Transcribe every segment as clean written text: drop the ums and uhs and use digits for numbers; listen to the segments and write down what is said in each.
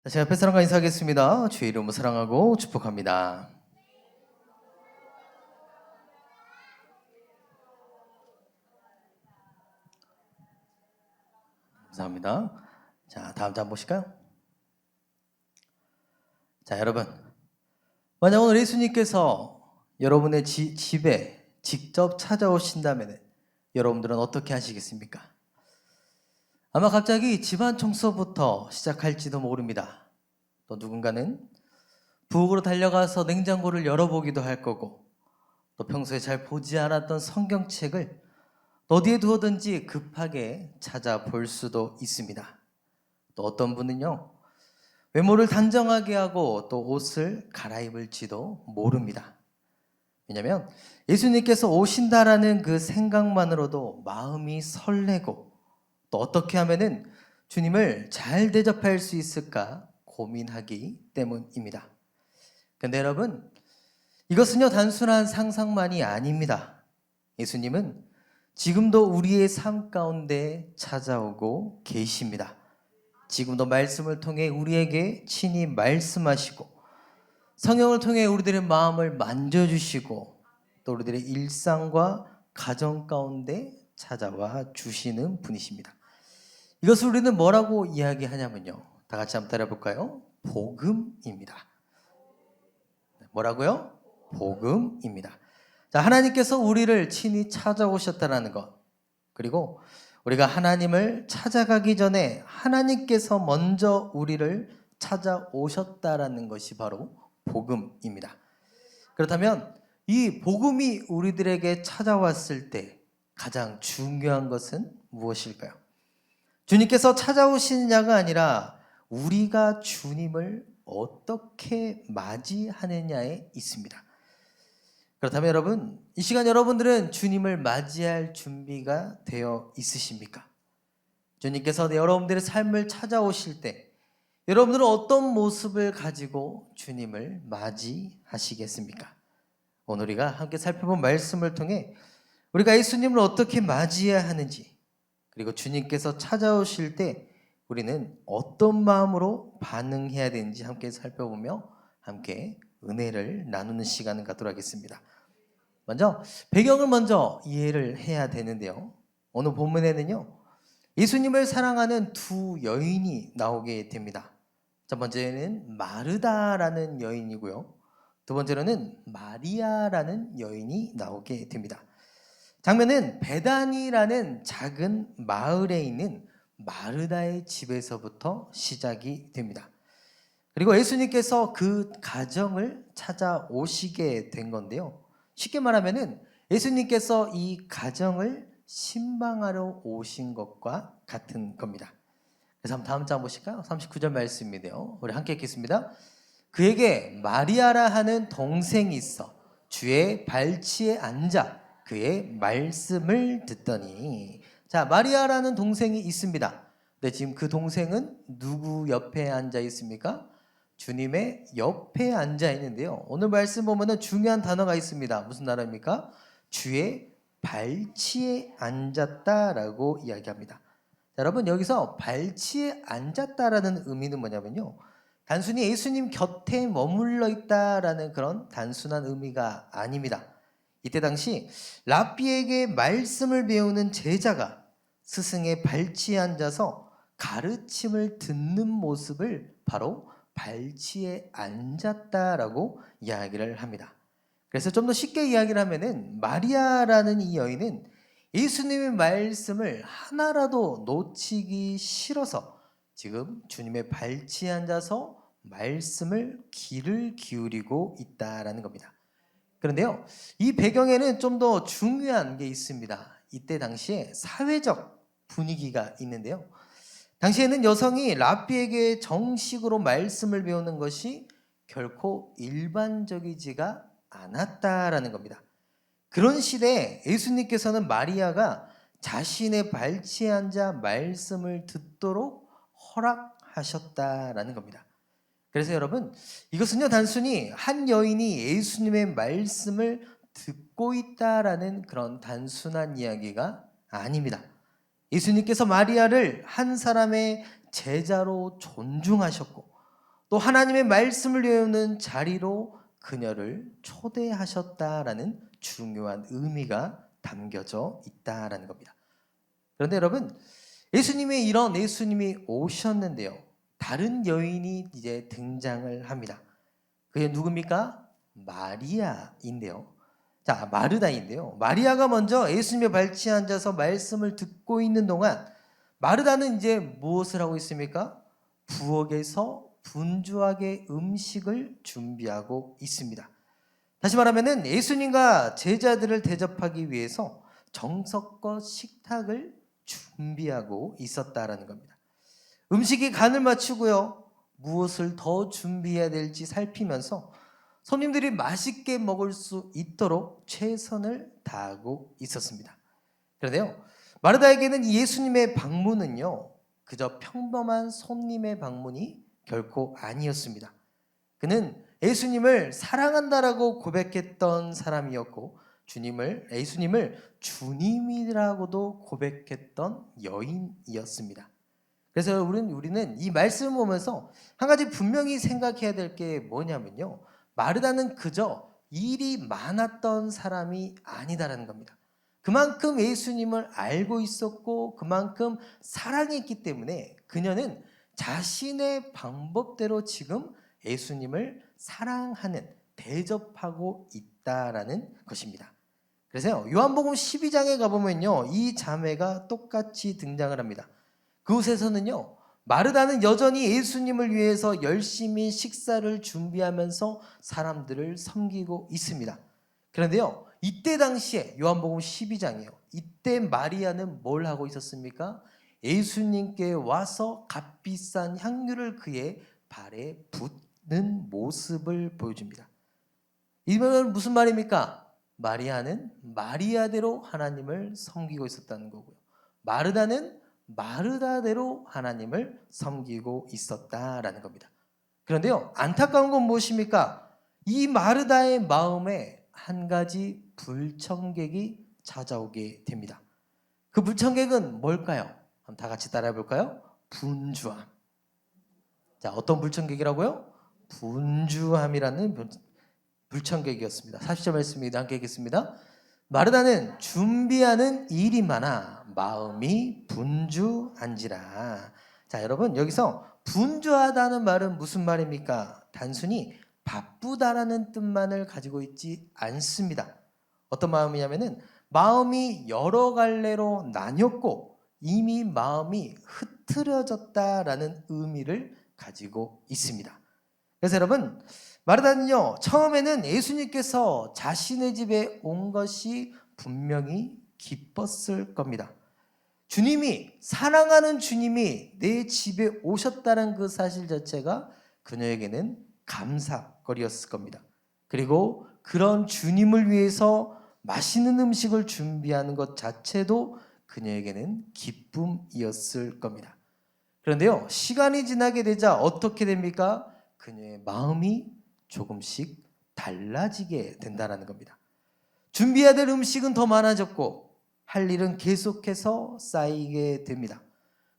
제 앞에 사랑과 인사하겠습니다. 주의 이름으로 사랑하고 축복합니다. 감사합니다. 자, 다음 장 보실까요? 자, 여러분. 만약 오늘 예수님께서 여러분의 집에 직접 찾아오신다면 여러분들은 어떻게 하시겠습니까? 아마 갑자기 집안 청소부터 시작할지도 모릅니다. 또 누군가는 부엌으로 달려가서 냉장고를 열어보기도 할 거고, 또 평소에 잘 보지 않았던 성경책을 어디에 두었든지 급하게 찾아볼 수도 있습니다. 또 어떤 분은요, 외모를 단정하게 하고 또 옷을 갈아입을지도 모릅니다. 왜냐하면 예수님께서 오신다라는 그 생각만으로도 마음이 설레고, 또 어떻게 하면은 주님을 잘 대접할 수 있을까 고민하기 때문입니다. 근데 여러분, 이것은요 단순한 상상만이 아닙니다. 예수님은 지금도 우리의 삶 가운데 찾아오고 계십니다. 지금도 말씀을 통해 우리에게 친히 말씀하시고, 성령을 통해 우리들의 마음을 만져주시고, 또 우리들의 일상과 가정 가운데 찾아와 주시는 분이십니다. 이것을 우리는 뭐라고 이야기하냐면요, 다 같이 한번 따라해볼까요? 복음입니다. 뭐라고요? 복음입니다. 자, 하나님께서 우리를 친히 찾아오셨다는 것, 그리고 우리가 하나님을 찾아가기 전에 하나님께서 먼저 우리를 찾아오셨다라는 것이 바로 복음입니다. 그렇다면 이 복음이 우리들에게 찾아왔을 때 가장 중요한 것은 무엇일까요? 주님께서 찾아오시느냐가 아니라 우리가 주님을 어떻게 맞이하느냐에 있습니다. 그렇다면 여러분, 이 시간 여러분들은 주님을 맞이할 준비가 되어 있으십니까? 주님께서 여러분들의 삶을 찾아오실 때 여러분들은 어떤 모습을 가지고 주님을 맞이하시겠습니까? 오늘 우리가 함께 살펴본 말씀을 통해 우리가 예수님을 어떻게 맞이해야 하는지, 그리고 주님께서 찾아오실 때 우리는 어떤 마음으로 반응해야 되는지 함께 살펴보며 함께 은혜를 나누는 시간을 갖도록 하겠습니다. 먼저 배경을 먼저 이해를 해야 되는데요, 오늘 본문에는요 예수님을 사랑하는 두 여인이 나오게 됩니다. 첫 번째는 마르다라는 여인이고요, 두 번째로는 마리아라는 여인이 나오게 됩니다. 장면은 베다니라는 작은 마을에 있는 마르다의 집에서부터 시작이 됩니다. 그리고 예수님께서 그 가정을 찾아오시게 된 건데요, 쉽게 말하면은 예수님께서 이 가정을 신방하러 오신 것과 같은 겁니다. 그래서 한번 다음 장 보실까요? 39절 말씀인데요, 우리 함께 읽겠습니다. 그에게 마리아라 하는 동생이 있어 주의 발치에 앉아 그의 말씀을 듣더니. 자, 마리아라는 동생이 있습니다. 근데 지금 그 동생은 누구 옆에 앉아 있습니까? 주님의 옆에 앉아 있는데요, 오늘 말씀 보면은 중요한 단어가 있습니다. 무슨 단어입니까? 주의 발치에 앉았다라고 이야기합니다. 자, 여러분, 여기서 발치에 앉았다라는 의미는 뭐냐면요, 단순히 예수님 곁에 머물러 있다라는 그런 단순한 의미가 아닙니다. 이때 당시 랍비에게 말씀을 배우는 제자가 스승의 발치에 앉아서 가르침을 듣는 모습을 바로 발치에 앉았다라고 이야기를 합니다. 그래서 좀 더 쉽게 이야기를 하면은 마리아라는 이 여인은 예수님의 말씀을 하나라도 놓치기 싫어서 지금 주님의 발치에 앉아서 말씀을 귀를 기울이고 있다라는 겁니다. 그런데요, 이 배경에는 좀 더 중요한 게 있습니다. 이때 당시에 사회적 분위기가 있는데요, 당시에는 여성이 랍비에게 정식으로 말씀을 배우는 것이 결코 일반적이지가 않았다라는 겁니다. 그런 시대에 예수님께서는 마리아가 자신의 발치에 앉아 말씀을 듣도록 허락하셨다라는 겁니다. 그래서 여러분, 이것은요 단순히 한 여인이 예수님의 말씀을 듣고 있다라는 그런 단순한 이야기가 아닙니다. 예수님께서 마리아를 한 사람의 제자로 존중하셨고, 또 하나님의 말씀을 외우는 자리로 그녀를 초대하셨다라는 중요한 의미가 담겨져 있다라는 겁니다. 그런데 여러분, 예수님이 오셨는데요. 다른 여인이 이제 등장을 합니다. 그게 누굽니까? 마리아인데요. 자, 마르다인데요. 마리아가 먼저 예수님의 발치에 앉아서 말씀을 듣고 있는 동안 마르다는 이제 무엇을 하고 있습니까? 부엌에서 분주하게 음식을 준비하고 있습니다. 다시 말하면 예수님과 제자들을 대접하기 위해서 정석껏 식탁을 준비하고 있었다라는 겁니다. 음식이 간을 맞추고요. 무엇을 더 준비해야 될지 살피면서 손님들이 맛있게 먹을 수 있도록 최선을 다하고 있었습니다. 그런데요, 마르다에게는 예수님의 방문은요, 그저 평범한 손님의 방문이 결코 아니었습니다. 그는 예수님을 사랑한다라고 고백했던 사람이었고 예수님을 주님이라고도 고백했던 여인이었습니다. 그래서 우리는 이 말씀을 보면서 한 가지 분명히 생각해야 될 게 뭐냐면요, 마르다는 그저 일이 많았던 사람이 아니다라는 겁니다. 그만큼 예수님을 알고 있었고 그만큼 사랑했기 때문에 그녀는 자신의 방법대로 지금 예수님을 사랑하는, 대접하고 있다라는 것입니다. 그래서 요한복음 12장에 가보면요, 이 자매가 똑같이 등장을 합니다. 그곳에서는요, 마르다는 여전히 예수님을 위해서 열심히 식사를 준비하면서 사람들을 섬기고 있습니다. 그런데요, 이때 당시에 요한복음 12장이에요. 이때 마리아는 뭘 하고 있었습니까? 예수님께 와서 값비싼 향유를 그의 발에 붓는 모습을 보여줍니다. 이 말은 무슨 말입니까? 마리아는 마리아대로 하나님을 섬기고 있었다는 거고요. 마르다는 마르다대로 하나님을 섬기고 있었다라는 겁니다. 그런데요, 안타까운 건 무엇입니까? 이 마르다의 마음에 한 가지 불청객이 찾아오게 됩니다. 그 불청객은 뭘까요? 한번 다 같이 따라해 볼까요? 분주함. 자, 어떤 불청객이라고요? 분주함이라는 불청객이었습니다. 40절 말씀입니다. 함께 읽겠습니다. 마르다는 준비하는 일이 많아 마음이 분주한지라. 자, 여러분, 여기서 분주하다는 말은 무슨 말입니까? 단순히 바쁘다라는 뜻만을 가지고 있지 않습니다. 어떤 마음이냐면은 마음이 여러 갈래로 나뉘었고 이미 마음이 흐트러졌다라는 의미를 가지고 있습니다. 그래서 여러분, 마르다는요, 처음에는 예수님께서 자신의 집에 온 것이 분명히 기뻤을 겁니다. 사랑하는 주님이 내 집에 오셨다는 그 사실 자체가 그녀에게는 감사거리였을 겁니다. 그리고 그런 주님을 위해서 맛있는 음식을 준비하는 것 자체도 그녀에게는 기쁨이었을 겁니다. 그런데요, 시간이 지나게 되자 어떻게 됩니까? 그녀의 마음이 조금씩 달라지게 된다는 겁니다. 준비해야 될 음식은 더 많아졌고 할 일은 계속해서 쌓이게 됩니다.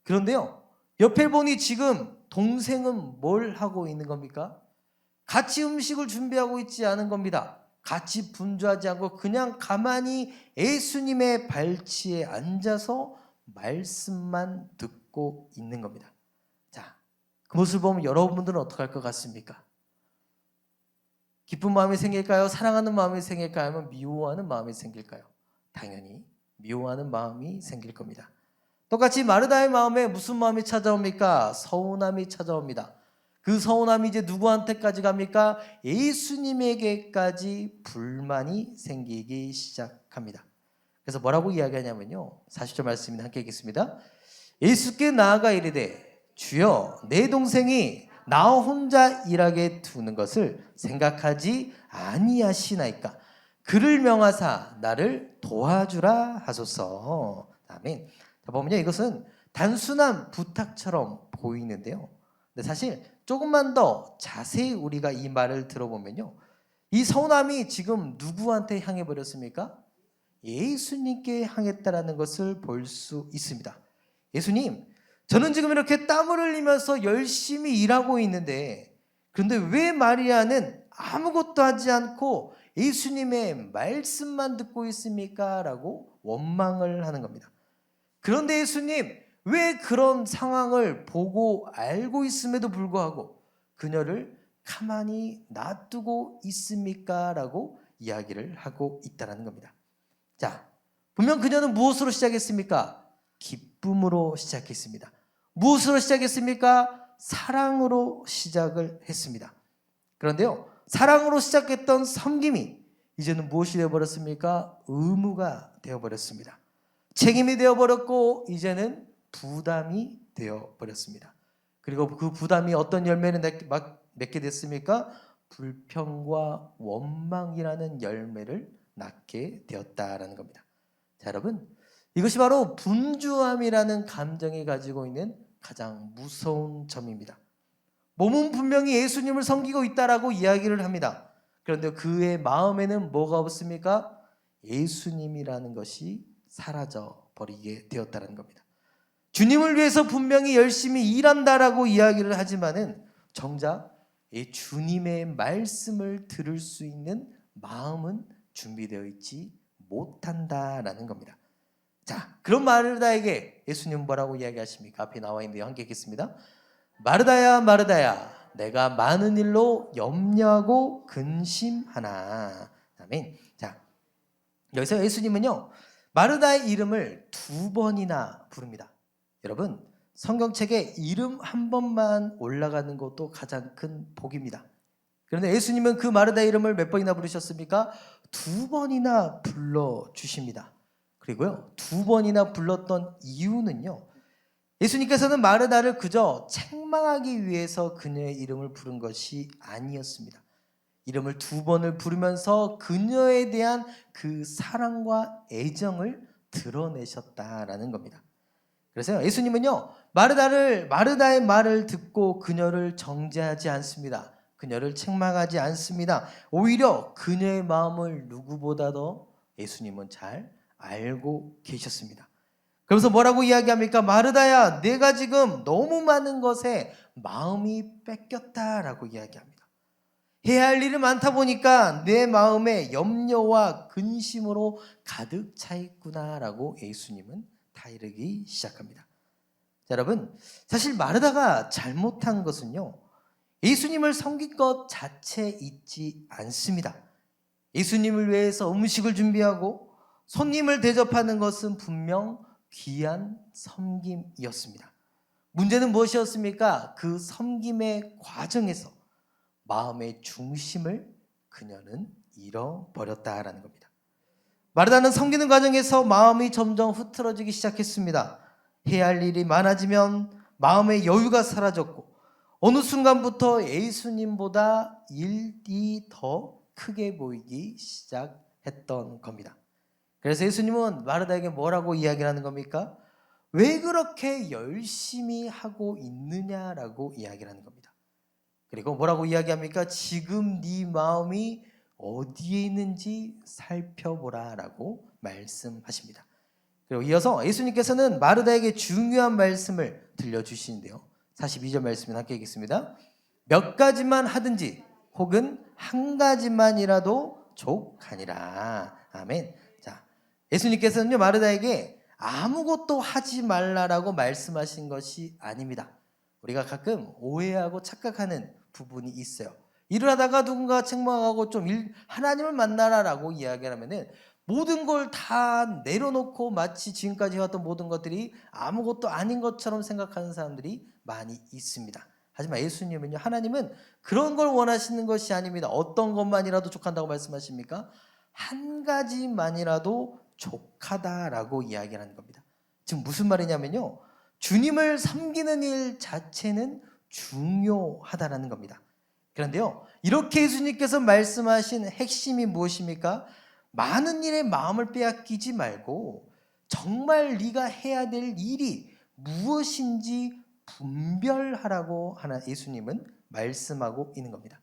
그런데요, 옆에 보니 지금 동생은 뭘 하고 있는 겁니까? 같이 음식을 준비하고 있지 않은 겁니다. 같이 분주하지 않고 그냥 가만히 예수님의 발치에 앉아서 말씀만 듣고 있는 겁니다. 자, 그 모습을 보면 여러분들은 어떻게 할 것 같습니까? 기쁜 마음이 생길까요? 사랑하는 마음이 생길까요? 아니면 미워하는 마음이 생길까요? 당연히 미워하는 마음이 생길 겁니다. 똑같이 마르다의 마음에 무슨 마음이 찾아옵니까? 서운함이 찾아옵니다. 그 서운함이 이제 누구한테까지 갑니까? 예수님에게까지 불만이 생기기 시작합니다. 그래서 뭐라고 이야기하냐면요, 40절 말씀입니다. 함께 읽겠습니다. 예수께 나아가 이르되 주여, 내 동생이 나 혼자 일하게 두는 것을 생각하지 아니하시나이까? 그를 명하사 나를 도와주라 하소서. 아멘. 자, 보면요, 이것은 단순한 부탁처럼 보이는데요, 근데 사실 조금만 더 자세히 우리가 이 말을 들어보면요, 이 서운함이 지금 누구한테 향해 버렸습니까? 예수님께 향했다라는 것을 볼 수 있습니다. 예수님, 저는 지금 이렇게 땀을 흘리면서 열심히 일하고 있는데 그런데 왜 마리아는 아무것도 하지 않고 예수님의 말씀만 듣고 있습니까? 라고 원망을 하는 겁니다. 그런데 예수님, 왜 그런 상황을 보고 알고 있음에도 불구하고 그녀를 가만히 놔두고 있습니까? 라고 이야기를 하고 있다는 겁니다. 자, 분명 그녀는 무엇으로 시작했습니까? 기쁨으로 시작했습니다. 무엇으로 시작했습니까? 사랑으로 시작을 했습니다. 그런데요, 사랑으로 시작했던 섬김이 이제는 무엇이 되어버렸습니까? 의무가 되어버렸습니다. 책임이 되어버렸고 이제는 부담이 되어버렸습니다. 그리고 그 부담이 어떤 열매를 맺게 됐습니까? 불평과 원망이라는 열매를 낳게 되었다라는 겁니다. 자, 여러분, 이것이 바로 분주함이라는 감정이 가지고 있는 가장 무서운 점입니다. 몸은 분명히 예수님을 섬기고 있다라고 이야기를 합니다. 그런데 그의 마음에는 뭐가 없습니까? 예수님이라는 것이 사라져 버리게 되었다는 겁니다. 주님을 위해서 분명히 열심히 일한다라고 이야기를 하지만은 정작 이 주님의 말씀을 들을 수 있는 마음은 준비되어 있지 못한다라는 겁니다. 자, 그런 마르다에게 예수님은 뭐라고 이야기하십니까? 앞에 나와 있는데요. 함께 읽겠습니다. 마르다야, 마르다야, 내가 많은 일로 염려하고 근심하나. 아멘. 자, 여기서 예수님은요, 마르다의 이름을 2번이나 부릅니다. 여러분, 성경책에 이름 한 번만 올라가는 것도 가장 큰 복입니다. 그런데 예수님은 그 마르다의 이름을 몇 번이나 부르셨습니까? 2번이나 불러주십니다. 그리고요, 2번이나 불렀던 이유는요, 예수님께서는 마르다를 그저 책망하기 위해서 그녀의 이름을 부른 것이 아니었습니다. 이름을 2번을 부르면서 그녀에 대한 그 사랑과 애정을 드러내셨다라는 겁니다. 그래서 예수님은요, 마르다의 말을 듣고 그녀를 정죄하지 않습니다. 그녀를 책망하지 않습니다. 오히려 그녀의 마음을 누구보다도 예수님은 잘 알고 계셨습니다. 그러면서 뭐라고 이야기합니까? 마르다야, 내가 지금 너무 많은 것에 마음이 뺏겼다라고 이야기합니다. 해야 할 일이 많다 보니까 내 마음에 염려와 근심으로 가득 차 있구나라고 예수님은 다이르기 시작합니다. 자, 여러분, 사실 마르다가 잘못한 것은요, 예수님을 섬긴 것 자체에 있지 않습니다. 예수님을 위해서 음식을 준비하고 손님을 대접하는 것은 분명 귀한 섬김이었습니다. 문제는 무엇이었습니까? 그 섬김의 과정에서 마음의 중심을 그녀는 잃어버렸다라는 겁니다. 마르다는 섬기는 과정에서 마음이 점점 흐트러지기 시작했습니다. 해야 할 일이 많아지면 마음의 여유가 사라졌고 어느 순간부터 예수님보다 일이 더 크게 보이기 시작했던 겁니다. 그래서 예수님은 마르다에게 뭐라고 이야기를 하는 겁니까? 왜 그렇게 열심히 하고 있느냐라고 이야기를 하는 겁니다. 그리고 뭐라고 이야기합니까? 지금 네 마음이 어디에 있는지 살펴보라라고 말씀하십니다. 그리고 이어서 예수님께서는 마르다에게 중요한 말씀을 들려주시는데요. 42절 말씀을 함께 읽겠습니다. 몇 가지만 하든지 혹은 한 가지만이라도 족하니라. 아멘. 자, 예수님께서는요, 마르다에게 아무것도 하지 말라라고 말씀하신 것이 아닙니다. 우리가 가끔 오해하고 착각하는 부분이 있어요. 일을 하다가 누군가 책망하고 하나님을 만나라라고 이야기를 하면은 모든 걸 다 내려놓고 마치 지금까지 해왔던 모든 것들이 아무것도 아닌 것처럼 생각하는 사람들이 많이 있습니다. 하지만 예수님은요, 하나님은 그런 걸 원하시는 것이 아닙니다. 어떤 것만이라도 족한다고 말씀하십니까? 한 가지만이라도 족하다라고 이야기를 하는 겁니다. 지금 무슨 말이냐면요, 주님을 섬기는 일 자체는 중요하다라는 겁니다. 그런데요, 이렇게 예수님께서 말씀하신 핵심이 무엇입니까? 많은 일에 마음을 빼앗기지 말고 정말 네가 해야 될 일이 무엇인지 분별하라고 하나 예수님은 말씀하고 있는 겁니다.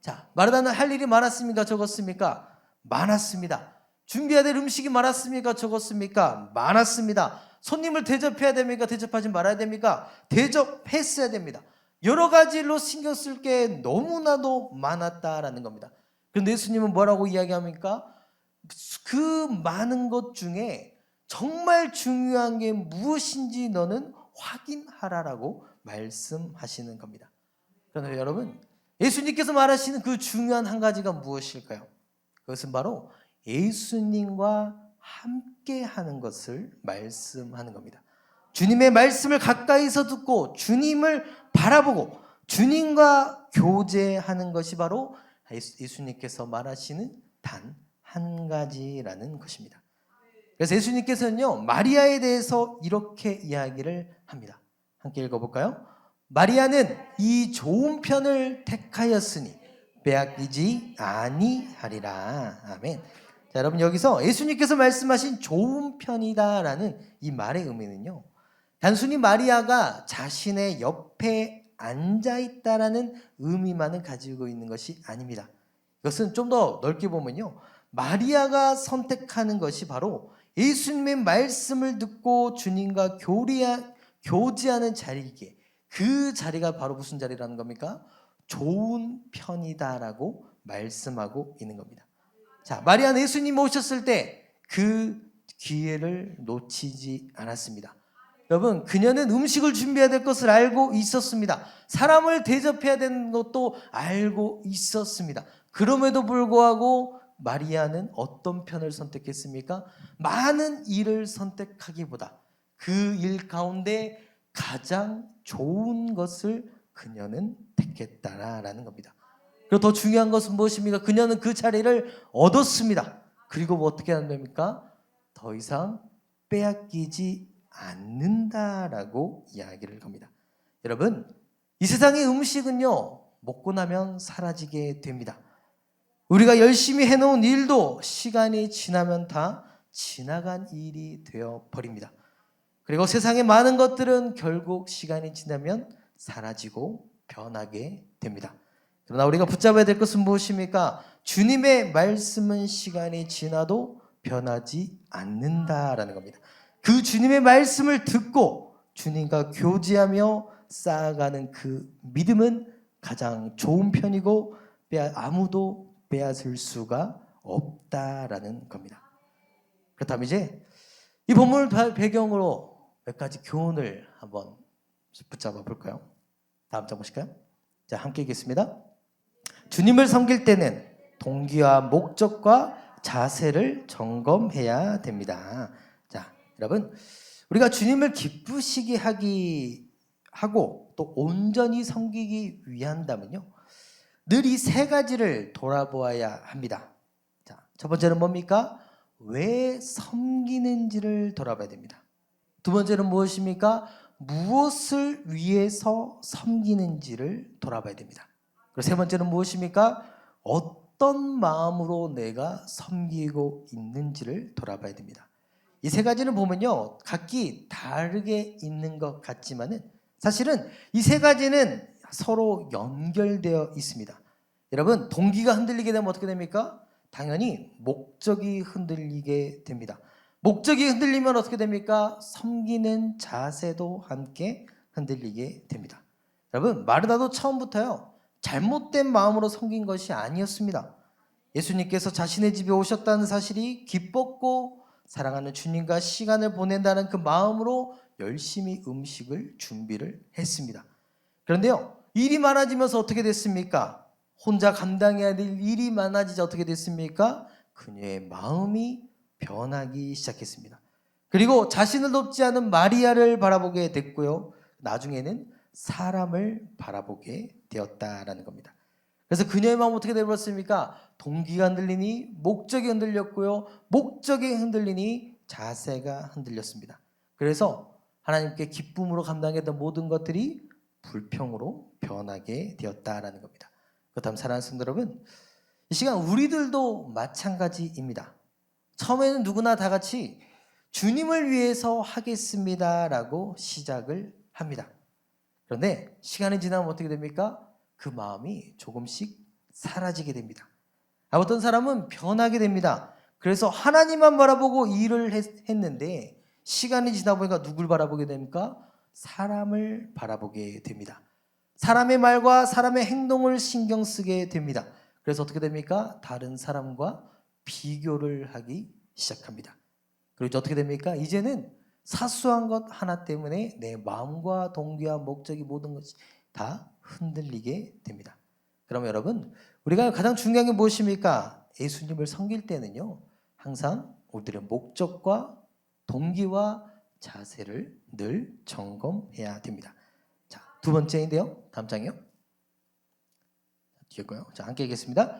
자, 마르다는 할 일이 많았습니까? 적었습니까? 많았습니다. 준비해야 될 음식이 많았습니까? 적었습니까? 많았습니다. 손님을 대접해야 됩니까? 대접하지 말아야 됩니까? 대접했어야 됩니다. 여러 가지로 신경 쓸 게 너무나도 많았다라는 겁니다. 그런데 예수님은 뭐라고 이야기합니까? 그 많은 것 중에 정말 중요한 게 무엇인지 너는 확인하라라고 말씀하시는 겁니다. 그런데 여러분, 예수님께서 말하시는 그 중요한 한 가지가 무엇일까요? 그것은 바로 예수님과 함께 하는 것을 말씀하는 겁니다. 주님의 말씀을 가까이서 듣고 주님을 바라보고 주님과 교제하는 것이 바로 예수님께서 말하시는 단 한 가지라는 것입니다. 그래서 예수님께서는요, 마리아에 대해서 이렇게 이야기를 합니다. 함께 읽어볼까요? 마리아는 이 좋은 편을 택하였으니 빼앗기지 아니하리라. 아멘. 자, 여러분, 여기서 예수님께서 말씀하신 좋은 편이다라는 이 말의 의미는요, 단순히 마리아가 자신의 옆에 앉아있다라는 의미만은 가지고 있는 것이 아닙니다. 이것은 좀 더 넓게 보면요, 마리아가 선택하는 것이 바로 예수님의 말씀을 듣고 주님과 교제하는 자리이기에, 그 자리가 바로 무슨 자리라는 겁니까? 좋은 편이다라고 말씀하고 있는 겁니다. 자, 마리아는 예수님 오셨을 때 그 기회를 놓치지 않았습니다. 여러분, 그녀는 음식을 준비해야 될 것을 알고 있었습니다. 사람을 대접해야 되는 것도 알고 있었습니다. 그럼에도 불구하고 마리아는 어떤 편을 선택했습니까? 많은 일을 선택하기보다 그 일 가운데 가장 좋은 것을 그녀는 택했다라는 겁니다. 그리고 더 중요한 것은 무엇입니까? 그녀는 그 자리를 얻었습니다. 그리고 뭐 어떻게 하는 겁니까? 더 이상 빼앗기지 않는다라고 이야기를 합니다. 여러분, 이 세상의 음식은요, 먹고 나면 사라지게 됩니다. 우리가 열심히 해놓은 일도 시간이 지나면 다 지나간 일이 되어 버립니다. 그리고 세상의 많은 것들은 결국 시간이 지나면 사라지고 변하게 됩니다. 그러나 우리가 붙잡아야 될 것은 무엇입니까? 주님의 말씀은 시간이 지나도 변하지 않는다라는 겁니다. 그 주님의 말씀을 듣고 주님과 교제하며 쌓아가는 그 믿음은 가장 좋은 편이고 아무도 빼앗을 수가 없다라는 겁니다. 그렇다면 이제 이 본문을 배경으로 몇 가지 교훈을 한번 붙잡아 볼까요? 다음 장 보실까요? 자, 함께 읽겠습니다. 주님을 섬길 때는 동기와 목적과 자세를 점검해야 됩니다. 자, 여러분, 우리가 주님을 기쁘시게 하고 또 온전히 섬기기 위한다면요, 늘 이 세 가지를 돌아보아야 합니다. 자, 첫 번째는 뭡니까? 왜 섬기는지를 돌아봐야 됩니다. 두 번째는 무엇입니까? 무엇을 위해서 섬기는지를 돌아봐야 됩니다. 그리고 세 번째는 무엇입니까? 어떤 마음으로 내가 섬기고 있는지를 돌아봐야 됩니다. 이 세 가지는 보면요, 각기 다르게 있는 것 같지만은 사실은 이 세 가지는 서로 연결되어 있습니다. 여러분, 동기가 흔들리게 되면 어떻게 됩니까? 당연히 목적이 흔들리게 됩니다. 목적이 흔들리면 어떻게 됩니까? 섬기는 자세도 함께 흔들리게 됩니다. 여러분, 마르다도 처음부터요, 잘못된 마음으로 섬긴 것이 아니었습니다. 예수님께서 자신의 집에 오셨다는 사실이 기뻤고 사랑하는 주님과 시간을 보낸다는 그 마음으로 열심히 음식을 준비를 했습니다. 그런데요, 일이 많아지면서 어떻게 됐습니까? 혼자 감당해야 될 일이 많아지자 어떻게 됐습니까? 그녀의 마음이 변하기 시작했습니다. 그리고 자신을 돕지 않은 마리아를 바라보게 됐고요, 나중에는 사람을 바라보게 되었다라는 겁니다. 그래서 그녀의 마음은 어떻게 되어버렸습니까? 동기가 흔들리니 목적이 흔들렸고요, 목적이 흔들리니 자세가 흔들렸습니다. 그래서 하나님께 기쁨으로 감당했던 모든 것들이 불평으로 변하게 되었다라는 겁니다. 그렇다면 사랑하는 성도 여러분, 이 시간 우리들도 마찬가지입니다. 처음에는 누구나 다 같이 주님을 위해서 하겠습니다라고 시작을 합니다. 그런데 시간이 지나면 어떻게 됩니까? 그 마음이 조금씩 사라지게 됩니다. 어떤 사람은 변하게 됩니다. 그래서 하나님만 바라보고 일을 했는데 시간이 지나 보니까 누굴 바라보게 됩니까? 사람을 바라보게 됩니다. 사람의 말과 사람의 행동을 신경 쓰게 됩니다. 그래서 어떻게 됩니까? 다른 사람과 비교를 하기 시작합니다. 그리고 이제 어떻게 됩니까? 이제는 사소한 것 하나 때문에 내 마음과 동기와 목적이 모든 것이 다 흔들리게 됩니다. 그러면 여러분, 우리가 가장 중요한 게 무엇입니까? 예수님을 섬길 때는요, 항상 우리들의 목적과 동기와 자세를 늘 점검해야 됩니다. 자, 두 번째인데요. 다음 장이요. 뒤에 거요. 자, 함께 읽겠습니다.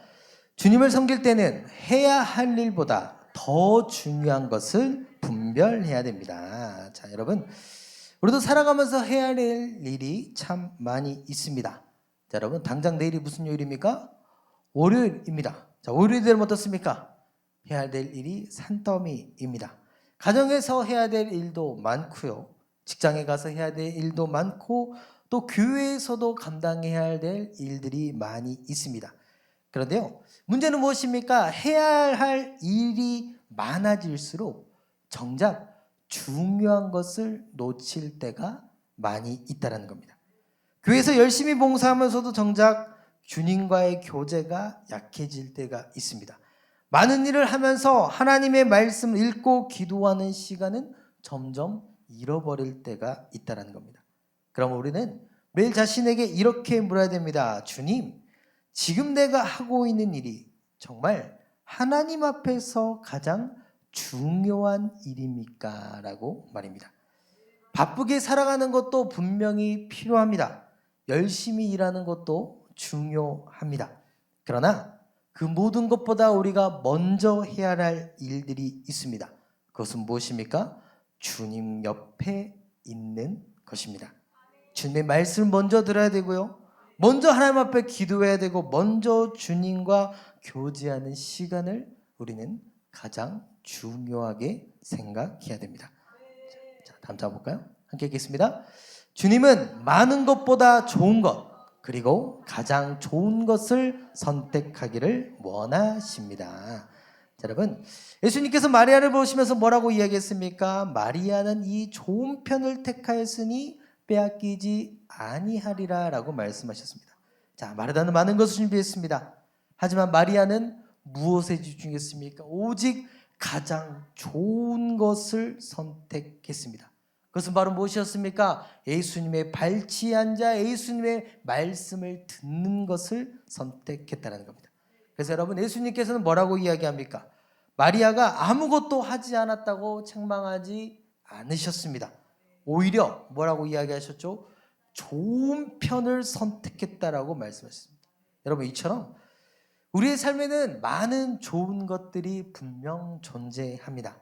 주님을 섬길 때는 해야 할 일보다 더 중요한 것을 분별해야 됩니다. 자, 여러분, 우리도 살아가면서 해야 할 일이 참 많이 있습니다. 자, 여러분, 당장 내일이 무슨 요일입니까? 월요일입니다. 자, 월요일이 되면 어떻습니까? 해야 될 일이 산더미입니다. 가정에서 해야 될 일도 많고요. 직장에 가서 해야 될 일도 많고, 또 교회에서도 감당해야 될 일들이 많이 있습니다. 그런데요, 문제는 무엇입니까? 해야 할 일이 많아질수록 정작 중요한 것을 놓칠 때가 많이 있다는 겁니다. 교회에서 열심히 봉사하면서도 정작 주님과의 교제가 약해질 때가 있습니다. 많은 일을 하면서 하나님의 말씀을 읽고 기도하는 시간은 점점 잃어버릴 때가 있다는 겁니다. 그럼 우리는 매일 자신에게 이렇게 물어야 됩니다. 주님, 지금 내가 하고 있는 일이 정말 하나님 앞에서 가장 중요한 일입니까? 라고 말입니다. 바쁘게 살아가는 것도 분명히 필요합니다. 열심히 일하는 것도 중요합니다. 그러나 그 모든 것보다 우리가 먼저 해야 할 일들이 있습니다. 그것은 무엇입니까? 주님 옆에 있는 것입니다. 주님의 말씀을 먼저 들어야 되고요. 먼저 하나님 앞에 기도해야 되고, 먼저 주님과 교제하는 시간을 우리는 가장 중요하게 생각해야 됩니다. 자, 다음 장 볼까요? 함께 읽겠습니다. 주님은 많은 것보다 좋은 것, 그리고 가장 좋은 것을 선택하기를 원하십니다. 자, 여러분, 예수님께서 마리아를 보시면서 뭐라고 이야기했습니까? 마리아는 이 좋은 편을 택하였으니 빼앗기지 아니하리라 라고 말씀하셨습니다. 자, 마르다는 많은 것을 준비했습니다. 하지만 마리아는 무엇에 집중했습니까? 오직 가장 좋은 것을 선택했습니다. 그것은 바로 무엇이었습니까? 예수님의 발치에 앉아 예수님의 말씀을 듣는 것을 선택했다는 겁니다. 그래서 여러분, 예수님께서는 뭐라고 이야기합니까? 마리아가 아무것도 하지 않았다고 책망하지 않으셨습니다. 오히려 뭐라고 이야기하셨죠? 좋은 편을 선택했다라고 말씀하셨습니다. 여러분, 이처럼 우리의 삶에는 많은 좋은 것들이 분명 존재합니다.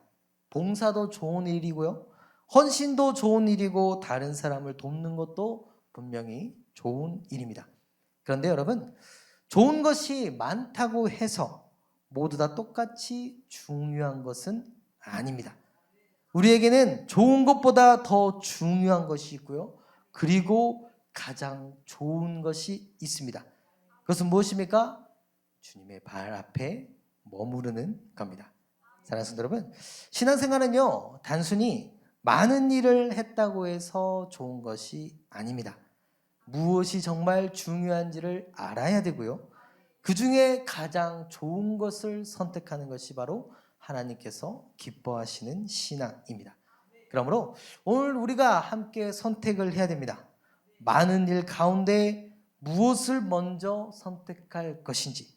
봉사도 좋은 일이고요. 헌신도 좋은 일이고, 다른 사람을 돕는 것도 분명히 좋은 일입니다. 그런데 여러분, 좋은 것이 많다고 해서 모두 다 똑같이 중요한 것은 아닙니다. 우리에게는 좋은 것보다 더 중요한 것이 있고요. 그리고 가장 좋은 것이 있습니다. 그것은 무엇입니까? 주님의 발 앞에 머무르는 겁니다. 사랑하는 성도 여러분, 신앙생활은요, 단순히 많은 일을 했다고 해서 좋은 것이 아닙니다. 무엇이 정말 중요한지를 알아야 되고요. 그 중에 가장 좋은 것을 선택하는 것이 바로 하나님께서 기뻐하시는 신앙입니다. 그러므로 오늘 우리가 함께 선택을 해야 됩니다. 많은 일 가운데 무엇을 먼저 선택할 것인지,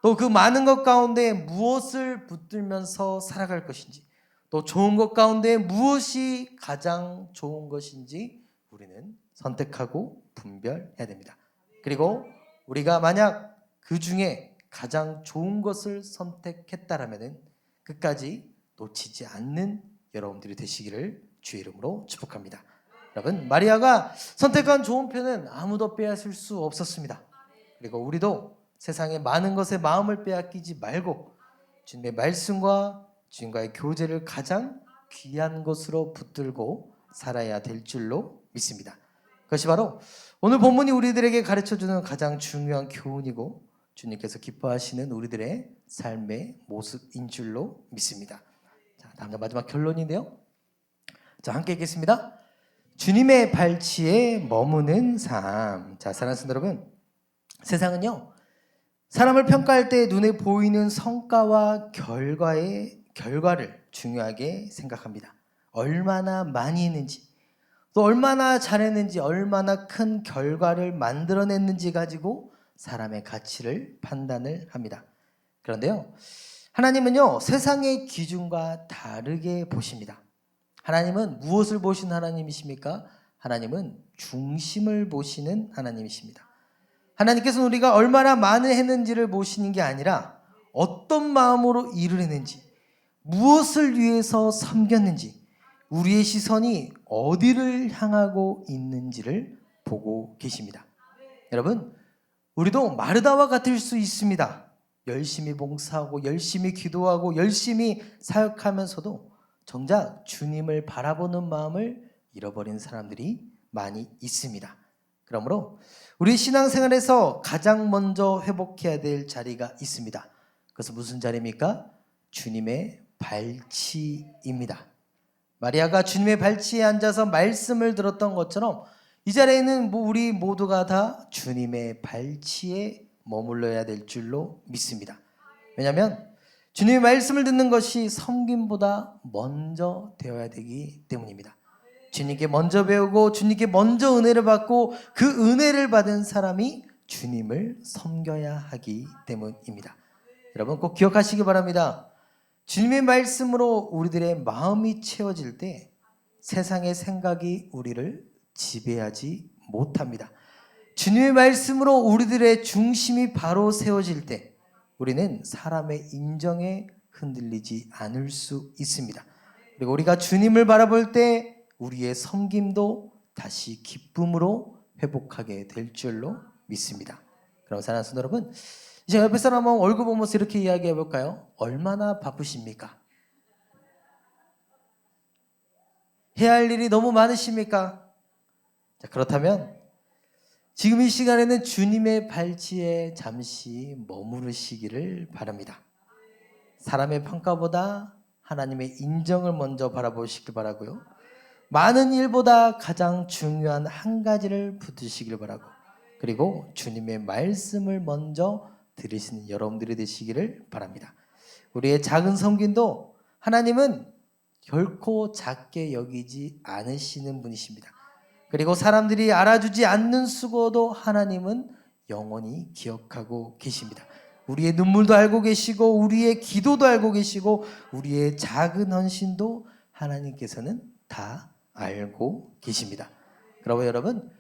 또 그 많은 것 가운데 무엇을 붙들면서 살아갈 것인지, 또 좋은 것 가운데 무엇이 가장 좋은 것인지 우리는 선택하고 분별해야 됩니다. 그리고 우리가 만약 그 중에 가장 좋은 것을 선택했다라면 끝까지 놓치지 않는 여러분들이 되시기를 주의 이름으로 축복합니다. 여러분, 마리아가 선택한 좋은 편은 아무도 빼앗을 수 없었습니다. 그리고 우리도 세상의 많은 것에 마음을 빼앗기지 말고 주님의 말씀과 주님과의 교제를 가장 귀한 것으로 붙들고 살아야 될 줄로 믿습니다. 그것이 바로 오늘 본문이 우리들에게 가르쳐주는 가장 중요한 교훈이고, 주님께서 기뻐하시는 우리들의 삶의 모습인 줄로 믿습니다. 자, 다음 마지막 결론인데요. 자, 함께 읽겠습니다. 주님의 발치에 머무는 삶. 자, 사랑하는 성도 여러분, 세상은요, 사람을 평가할 때 눈에 보이는 성과와 결과를 중요하게 생각합니다. 얼마나 많이 했는지, 또 얼마나 잘했는지, 얼마나 큰 결과를 만들어냈는지 가지고 사람의 가치를 판단을 합니다. 그런데요, 하나님은요, 세상의 기준과 다르게 보십니다. 하나님은 무엇을 보시는 하나님이십니까? 하나님은 중심을 보시는 하나님이십니다. 하나님께서는 우리가 얼마나 많이 했는지를 보시는 게 아니라 어떤 마음으로 일을 했는지, 무엇을 위해서 섬겼는지, 우리의 시선이 어디를 향하고 있는지를 보고 계십니다. 여러분, 우리도 마르다와 같을 수 있습니다. 열심히 봉사하고 열심히 기도하고 열심히 사역하면서도 정작 주님을 바라보는 마음을 잃어버린 사람들이 많이 있습니다. 그러므로 우리 신앙생활에서 가장 먼저 회복해야 될 자리가 있습니다. 그것은 무슨 자리입니까? 주님의 발치입니다. 마리아가 주님의 발치에 앉아서 말씀을 들었던 것처럼 이 자리에는 우리 모두가 다 주님의 발치에 머물러야 될 줄로 믿습니다. 왜냐하면 주님의 말씀을 듣는 것이 섬김보다 먼저 되어야 되기 때문입니다. 주님께 먼저 배우고 주님께 먼저 은혜를 받고 그 은혜를 받은 사람이 주님을 섬겨야 하기 때문입니다. 여러분 꼭 기억하시기 바랍니다. 주님의 말씀으로 우리들의 마음이 채워질 때 세상의 생각이 우리를 지배하지 못합니다. 주님의 말씀으로 우리들의 중심이 바로 세워질 때 우리는 사람의 인정에 흔들리지 않을 수 있습니다. 그리고 우리가 주님을 바라볼 때 우리의 섬김도 다시 기쁨으로 회복하게 될 줄로 믿습니다. 그럼 사랑하는 성도 여러분, 이제 옆에 사람 한번 얼굴 보면서 이렇게 이야기해 볼까요? 얼마나 바쁘십니까? 해야 할 일이 너무 많으십니까? 자, 그렇다면 지금 이 시간에는 주님의 발치에 잠시 머무르시기를 바랍니다. 사람의 평가보다 하나님의 인정을 먼저 바라보시길 바라고요. 많은 일보다 가장 중요한 한 가지를 붙드시길 바라고, 그리고 주님의 말씀을 먼저 들으시는 여러분들이 되시기를 바랍니다. 우리의 작은 섬김도 하나님은 결코 작게 여기지 않으시는 분이십니다. 그리고 사람들이 알아주지 않는 수고도 하나님은 영원히 기억하고 계십니다. 우리의 눈물도 알고 계시고 우리의 기도도 알고 계시고 우리의 작은 헌신도 하나님께서는 다 알고 계십니다. 그러므로 여러분,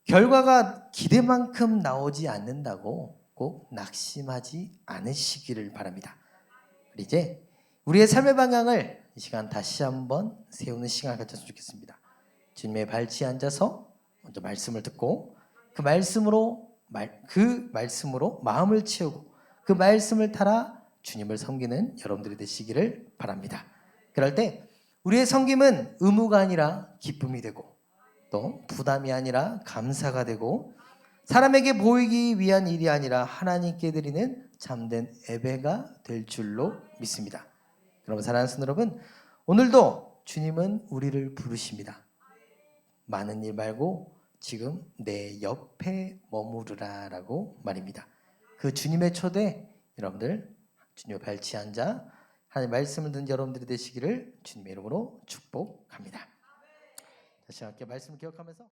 결과가 기대만큼 나오지 않는다고 꼭 낙심하지 않으시기를 바랍니다. 이제 우리의 삶의 방향을 이 시간 다시 한번 세우는 시간을 가졌으면 좋겠습니다. 주님의 발치에 앉아서 먼저 말씀을 듣고 그 말씀으로 마음을 채우고 그 말씀을 따라 주님을 섬기는 여러분들이 되시기를 바랍니다. 그럴 때 우리의 섬김은 의무가 아니라 기쁨이 되고 또 부담이 아니라 감사가 되고 사람에게 보이기 위한 일이 아니라 하나님께 드리는 참된 예배가 될 줄로 믿습니다. 그럼 사랑하는 성도 여러분, 오늘도 주님은 우리를 부르십니다. 많은 일 말고 지금 내 옆에 머무르라 라고 말입니다. 그 주님의 초대, 여러분들 주님의 발치에 앉아 하나님의 말씀을 듣는 여러분들이 되시기를 주님의 이름으로 축복합니다. 다시 함께 말씀을 기억하면서